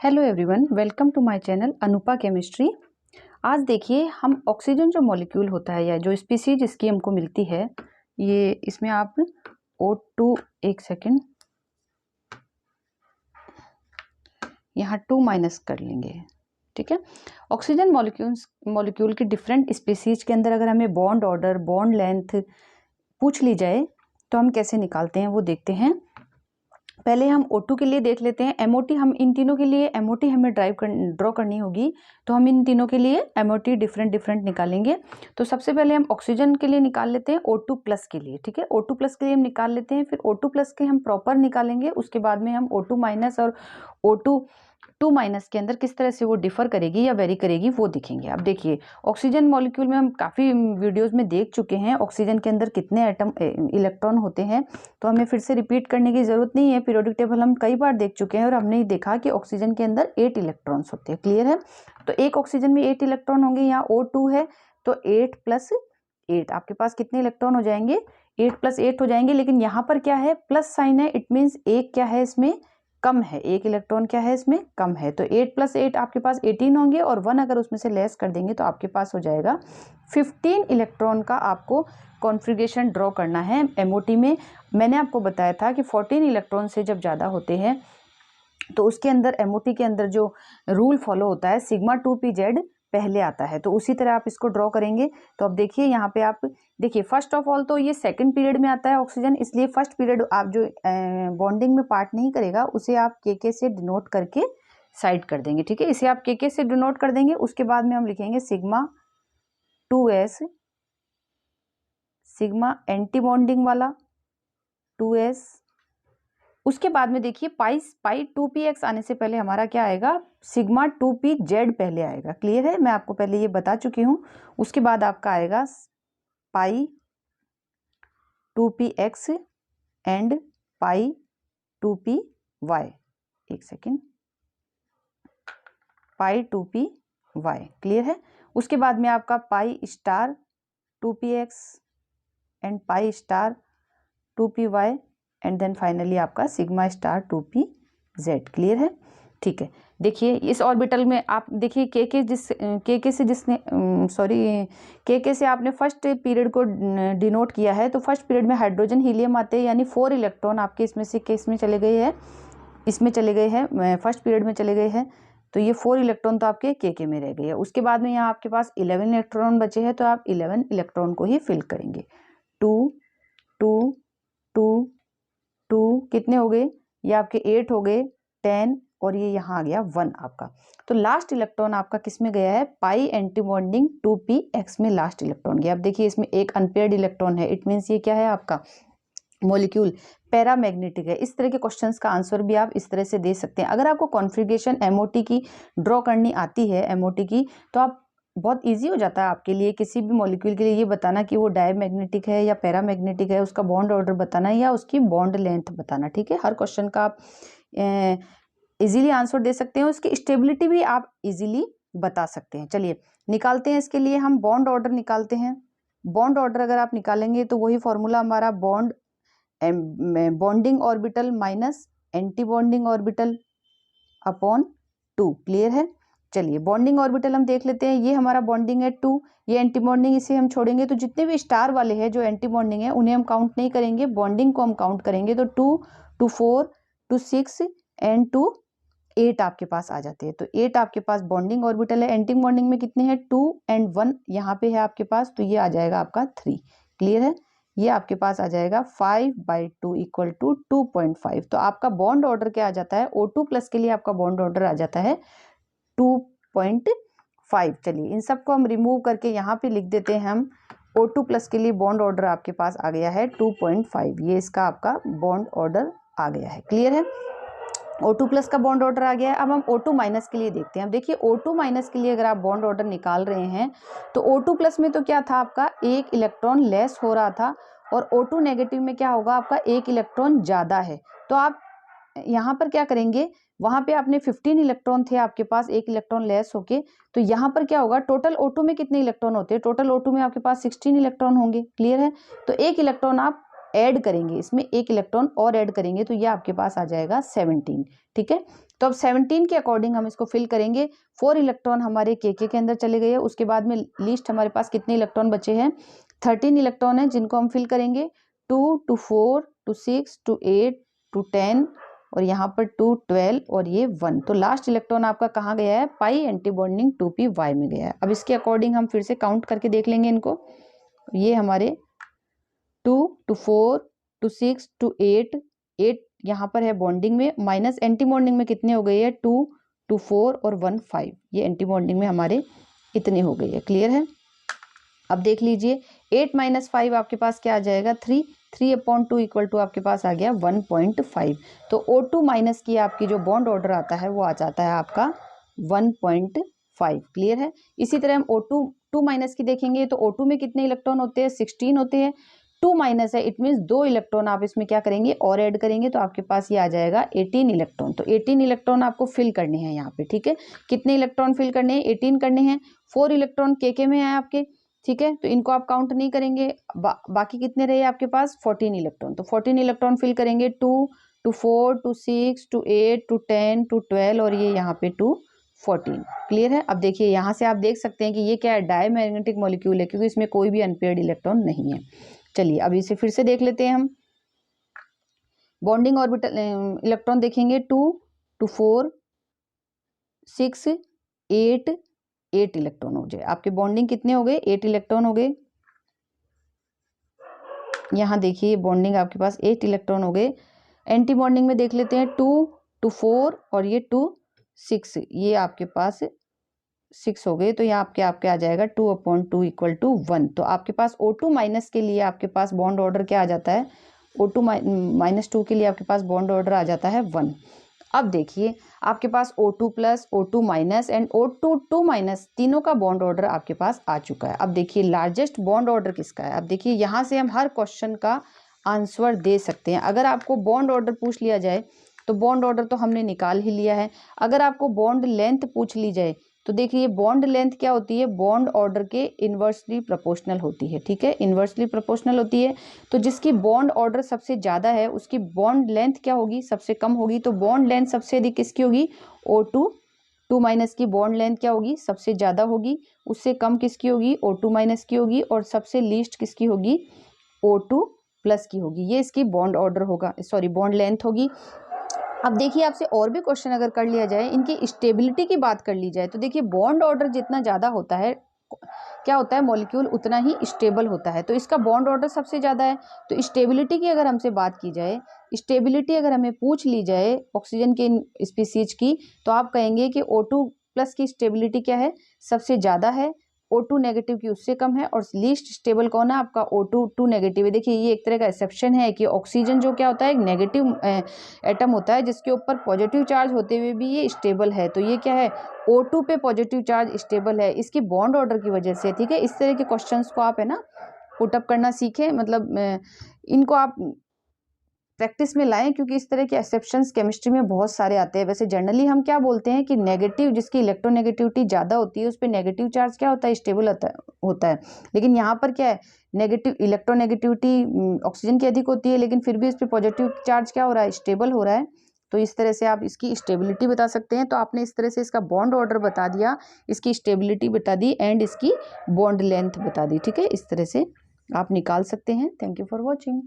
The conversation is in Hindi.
Hello everyone, welcome to my channel Anupa chemistry. आज देखिए हम ऑक्सीजन जो मॉलिक्यूल होता है या जो स्पीसीज इसकी हमको मिलती है, ये इसमें आप O2 एक सेकेंड यहाँ 2 माइनस कर लेंगे, ठीक है। ऑक्सीजन मॉलिक्यूल की डिफरेंट स्पीसीज के अंदर अगर हमें बॉन्ड ऑर्डर, बॉन्ड लेंथ पूछ ली जाए तो हम कैसे निकालते हैं वो देखते हैं। पहले हम O2 के लिए देख लेते हैं। MOT हम इन तीनों के लिए MOT हमें ड्रॉ करनी होगी, तो हम इन तीनों के लिए MOT डिफरेंट निकालेंगे। तो सबसे पहले हम ऑक्सीजन के लिए निकाल लेते हैं O2 प्लस के लिए, ठीक है। O2 प्लस के लिए हम निकाल लेते हैं, फिर O2 प्लस के हम प्रॉपर निकालेंगे। उसके बाद में हम O2 माइनस और O2 2 माइनस के अंदर किस तरह से वो डिफर करेगी या वेरी करेगी वो देखेंगे। अब देखिए ऑक्सीजन मॉलिक्यूल में हम काफ़ी वीडियोस में देख चुके हैं ऑक्सीजन के अंदर कितने एटम इलेक्ट्रॉन होते हैं, तो हमें फिर से रिपीट करने की ज़रूरत नहीं है। पीरियोडिक टेबल हम कई बार देख चुके हैं और हमने देखा कि ऑक्सीजन के अंदर 8 इलेक्ट्रॉन्स होते हैं। क्लियर है? तो एक ऑक्सीजन में 8 इलेक्ट्रॉन होंगे। यहाँ O2 है तो 8 प्लस 8 आपके पास कितने इलेक्ट्रॉन हो जाएंगे? 8 प्लस 8 हो जाएंगे। लेकिन यहाँ पर क्या है? प्लस साइन है, इट मीन्स एक क्या है इसमें कम है, एक इलेक्ट्रॉन क्या है इसमें कम है। तो 8 प्लस 8 आपके पास 18 होंगे और 1 अगर उसमें से लेस कर देंगे तो आपके पास हो जाएगा 15 इलेक्ट्रॉन का आपको कॉन्फ़िगरेशन ड्रॉ करना है। MOT में मैंने आपको बताया था कि 14 इलेक्ट्रॉन से जब ज़्यादा होते हैं तो उसके अंदर MOT के अंदर जो रूल फॉलो होता है सिग्मा 2pz पहले आता है, तो उसी तरह आप इसको ड्रॉ करेंगे। तो अब देखिए यहाँ पे आप देखिए फर्स्ट ऑफ ऑल तो ये सेकंड पीरियड में आता है ऑक्सीजन, इसलिए फर्स्ट पीरियड आप जो बॉन्डिंग में पार्ट नहीं करेगा उसे आप KK से डिनोट करके साइड कर देंगे, ठीक है। इसे आप KK से डिनोट कर देंगे। उसके बाद में हम लिखेंगे sigma 2s, sigma anti bonding वाला 2s। उसके बाद में देखिए पाई 2px आने से पहले हमारा क्या आएगा? सिग्मा 2pz पहले आएगा। क्लियर है? मैं आपको पहले ये बता चुकी हूँ। उसके बाद आपका आएगा पाई 2px एंड पाई 2py। एक सेकेंड, पाई 2py। क्लियर है? उसके बाद में आपका pi star 2px and pi star 2py and then finally आपका सिग्मा स्टार 2pz। क्लियर है? ठीक है। देखिए इस ऑर्बिटल में आप देखिए KK से आपने फर्स्ट पीरियड को डिनोट किया है, तो फर्स्ट पीरियड में हाइड्रोजन हीलियम आते हैं, यानी 4 इलेक्ट्रॉन आपके इसमें से किस में चले गए हैं? इसमें चले गए हैं, फर्स्ट पीरियड में चले गए हैं। तो ये 4 इलेक्ट्रॉन तो आपके KK में रह गए हैं। उसके बाद में यहाँ आपके पास 11 इलेक्ट्रॉन बचे हैं, तो आप 11 इलेक्ट्रॉन को ही फिल करेंगे। 2 2 2 2 कितने हो गए? ये आपके 8 हो गए, 10 और ये यहाँ आ गया 1 आपका। तो लास्ट इलेक्ट्रॉन आपका किस में गया है? पाई एंटी बॉन्डिंग 2px में लास्ट इलेक्ट्रॉन गया। अब देखिए इसमें एक अनपेयर्ड इलेक्ट्रॉन है, इट मीन्स ये क्या है आपका मॉलिक्यूल पैरामैग्नेटिक है। इस तरह के क्वेश्चंस का आंसर भी आप इस तरह से दे सकते हैं। अगर आपको कॉन्फ़िगरेशन MOT की ड्रॉ करनी आती है MOT की, तो आप बहुत इजी हो जाता है आपके लिए किसी भी मॉलिक्यूल के लिए ये बताना कि वो डायमैग्नेटिक है या पैरामैग्नेटिक है, उसका बॉन्ड ऑर्डर बताना या उसकी बॉन्ड लेंथ बताना, ठीक है। हर क्वेश्चन का आप इजीली आंसर दे सकते हैं, उसकी स्टेबिलिटी भी आप इजीली बता सकते हैं। चलिए निकालते हैं। इसके लिए हम बॉन्ड ऑर्डर निकालते हैं। बॉन्ड ऑर्डर अगर आप निकालेंगे तो वही फॉर्मूला हमारा bonding orbital minus anti bonding orbital upon 2। Clear है? चलिए बॉन्डिंग ऑर्बिटल हम देख लेते हैं। ये हमारा बॉन्डिंग है 2, ये एंटी बॉन्डिंग, इसे हम छोड़ेंगे तो जितने भी स्टार वाले हैं जो एंटी बॉन्डिंग है उन्हें हम काउंट नहीं करेंगे, बॉन्डिंग को हम काउंट करेंगे। तो 2 2 4 2 6 एंड 2 8 आपके पास आ जाते हैं। तो 8 आपके पास बॉन्डिंग ऑर्बिटल है। एंटी बॉन्डिंग में कितने हैं? 2 एंड 1 यहाँ पे है आपके पास, तो ये आ जाएगा आपका 3। क्लियर है? ये आपके पास आ जाएगा 5/2 इक्वल टू 2.5। तो आपका बॉन्ड ऑर्डर क्या आ जाता है? O2 प्लस के लिए आपका बॉन्ड ऑर्डर आ जाता है 2.5। चलिए इन सबको हम रिमूव करके यहाँ पे लिख देते हैं हम। O2 प्लस के लिए बॉन्ड ऑर्डर आपके पास आ गया है 2.5। ये इसका आपका बॉन्ड ऑर्डर आ गया है। क्लियर है? O2 प्लस का बॉन्ड ऑर्डर आ गया है। अब हम O2 माइनस के लिए देखते हैं। अब देखिए O2 माइनस के लिए अगर आप बॉन्ड ऑर्डर निकाल रहे हैं तो O2 प्लस में तो क्या था आपका? एक इलेक्ट्रॉन लेस हो रहा था, और O2 नेगेटिव में क्या होगा आपका? एक इलेक्ट्रॉन ज़्यादा है। तो आप यहाँ पर क्या करेंगे? वहाँ पे आपने 15 इलेक्ट्रॉन थे आपके पास, एक इलेक्ट्रॉन लेस होके, तो यहाँ पर क्या होगा? टोटल O2 में कितने इलेक्ट्रॉन होते हैं? टोटल O2 में आपके पास 16 इलेक्ट्रॉन होंगे। क्लियर है? तो एक इलेक्ट्रॉन आप ऐड करेंगे, इसमें एक इलेक्ट्रॉन और ऐड करेंगे, तो ये आपके पास आ जाएगा 17। ठीक है? तो अब 17 के अकॉर्डिंग हम इसको फिल करेंगे। 4 इलेक्ट्रॉन हमारे के अंदर चले गए हैं। उसके बाद में लीस्ट हमारे पास कितने इलेक्ट्रॉन बचे हैं? 13 इलेक्ट्रॉन है जिनको हम फिल करेंगे। 2 to 4 to 6 to 8 to 10 और यहाँ पर 2 12 और ये 1। तो लास्ट इलेक्ट्रॉन आपका कहाँ गया है? पाई एंटी बॉन्डिंग 2p में गया है। अब इसके अकॉर्डिंग हम फिर से काउंट करके देख लेंगे इनको। ये हमारे 2 to 4 to 6 to 8 यहाँ पर है बॉन्डिंग में, माइनस एंटी बॉन्डिंग में कितने हो गए हैं? 2 to 4 और 1 5। ये एंटी बॉन्डिंग में हमारे इतने हो गई है। क्लियर है? अब देख लीजिए 8 - 5 आपके पास क्या आ जाएगा? 3/2 इक्वल टू आपके पास आ गया 1.5। तो O2 माइनस की आपकी जो बॉन्ड ऑर्डर आता है वो आ जाता है आपका 1.5। क्लियर है? इसी तरह हम O2 माइनस की देखेंगे तो O2 में कितने इलेक्ट्रॉन होते हैं? 16 होते हैं। 2 माइनस है, इट मीन्स 2 इलेक्ट्रॉन आप इसमें क्या करेंगे? और ऐड करेंगे तो आपके पास ये आ जाएगा 18 इलेक्ट्रॉन। तो 18 इलेक्ट्रॉन आपको फिल करने हैं यहाँ पे। ठीक है, कितने इलेक्ट्रॉन फिल करने हैं? 18 करने हैं। 4 इलेक्ट्रॉन के में है आपके। ठीक है, तो इनको आप काउंट नहीं करेंगे। बाकी कितने रहे आपके पास? 14 इलेक्ट्रॉन। तो 14 इलेक्ट्रॉन फिल करेंगे। 2 to 4 to 6 to 8 to 10 to 12 और ये यहाँ पे 2 14। क्लियर है? अब देखिए यहाँ से आप देख सकते हैं कि ये क्या है? डायमैग्नेटिक मॉलिक्यूल है, क्योंकि इसमें कोई भी अनपेयर्ड इलेक्ट्रॉन नहीं है। चलिए अब इसे फिर से देख लेते हैं हम। बॉन्डिंग ऑर्बिटल इलेक्ट्रॉन देखेंगे। 2 to 4 6 8 8 इलेक्ट्रॉन हो जाए। आपके बॉन्डिंग कितने हो गए? 8 इलेक्ट्रॉन हो गए। यहाँ देखिए बॉन्डिंग आपके पास 8 इलेक्ट्रॉन हो गए। एंटी बॉन्डिंग में देख लेते हैं। 2 to 4 और ये 2 6, ये आपके पास 6 हो गए। तो यहाँ आपके आ जाएगा 2/2 इक्वल टू 1। तो आपके पास O2 माइनस के लिए आपके पास बॉन्ड ऑर्डर क्या आ जाता है? O2 -2 के लिए आपके पास बॉन्ड ऑर्डर आ जाता है 1। अब देखिए आपके पास O2 plus, O2 minus and O2 minus तीनों का बॉन्ड ऑर्डर आपके पास आ चुका है। अब देखिए लार्जेस्ट बॉन्ड ऑर्डर किसका है? अब देखिए यहाँ से हम हर क्वेश्चन का आंसर दे सकते हैं। अगर आपको बॉन्ड ऑर्डर पूछ लिया जाए तो बॉन्ड ऑर्डर तो हमने निकाल ही लिया है। अगर आपको बॉन्ड लेंथ पूछ ली जाए तो देखिए बॉन्ड लेंथ क्या होती है? बॉन्ड ऑर्डर के इन्वर्सली प्रोपोर्शनल होती है। ठीक है, इन्वर्सली प्रोपोर्शनल होती है। तो जिसकी बॉन्ड ऑर्डर सबसे ज़्यादा है उसकी बॉन्ड लेंथ क्या होगी? सबसे कम होगी। तो बॉन्ड लेंथ सबसे अधिक किसकी होगी? O2 माइनस की बॉन्ड लेंथ क्या होगी? सबसे ज़्यादा होगी। उससे कम किसकी होगी? O2 माइनस की होगी। और सबसे लीस्ट किसकी होगी? O2 प्लस की होगी। ये इसकी बॉन्ड ऑर्डर होगा, सॉरी बॉन्ड लेंथ होगी। अब देखिए आपसे और भी क्वेश्चन अगर कर लिया जाए, इनकी स्टेबिलिटी की बात कर ली जाए तो देखिए बॉन्ड ऑर्डर जितना ज़्यादा होता है क्या होता है? मॉलिक्यूल उतना ही स्टेबल होता है। तो इसका बॉन्ड ऑर्डर सबसे ज़्यादा है। तो स्टेबिलिटी की अगर हमसे बात की जाए, स्टेबिलिटी अगर हमें पूछ ली जाए ऑक्सीजन के स्पीसीज की, तो आप कहेंगे कि O2 प्लस की स्टेबिलिटी क्या है? सबसे ज़्यादा है। O2 नेगेटिव की उससे कम है। और लीस्ट स्टेबल कौन है? आपका O2 नेगेटिव है। देखिए ये एक तरह का एक्सेप्शन है कि ऑक्सीजन जो क्या होता है? एक नेगेटिव एटम होता है जिसके ऊपर पॉजिटिव चार्ज होते हुए भी ये स्टेबल है। तो ये क्या है? O2 पे पॉजिटिव चार्ज स्टेबल है इसकी बॉन्ड ऑर्डर की वजह से। ठीक है, इस तरह के क्वेश्चंस को आप है ना पुटअप करना सीखें, मतलब इनको आप प्रैक्टिस में लाएं, क्योंकि इस तरह के एक्सेप्शंस केमिस्ट्री में बहुत सारे आते हैं। वैसे जनरली हम क्या बोलते हैं कि नेगेटिव, जिसकी इलेक्ट्रोनेगेटिविटी ज़्यादा होती है उस पर नेगेटिव चार्ज क्या होता है? स्टेबल होता है। लेकिन यहाँ पर क्या है? नेगेटिव इलेक्ट्रोनेगेटिविटी ऑक्सीजन की अधिक होती है, लेकिन फिर भी इस पर पॉजिटिव चार्ज क्या हो रहा है? स्टेबल हो रहा है। तो इस तरह से आप इसकी स्टेबिलिटी बता सकते हैं। तो आपने इस तरह से इसका बॉन्ड ऑर्डर बता दिया, इसकी स्टेबिलिटी बता दी एंड इसकी बॉन्ड लेंथ बता दी। ठीक है, इस तरह से आप निकाल सकते हैं। Thank you for watching.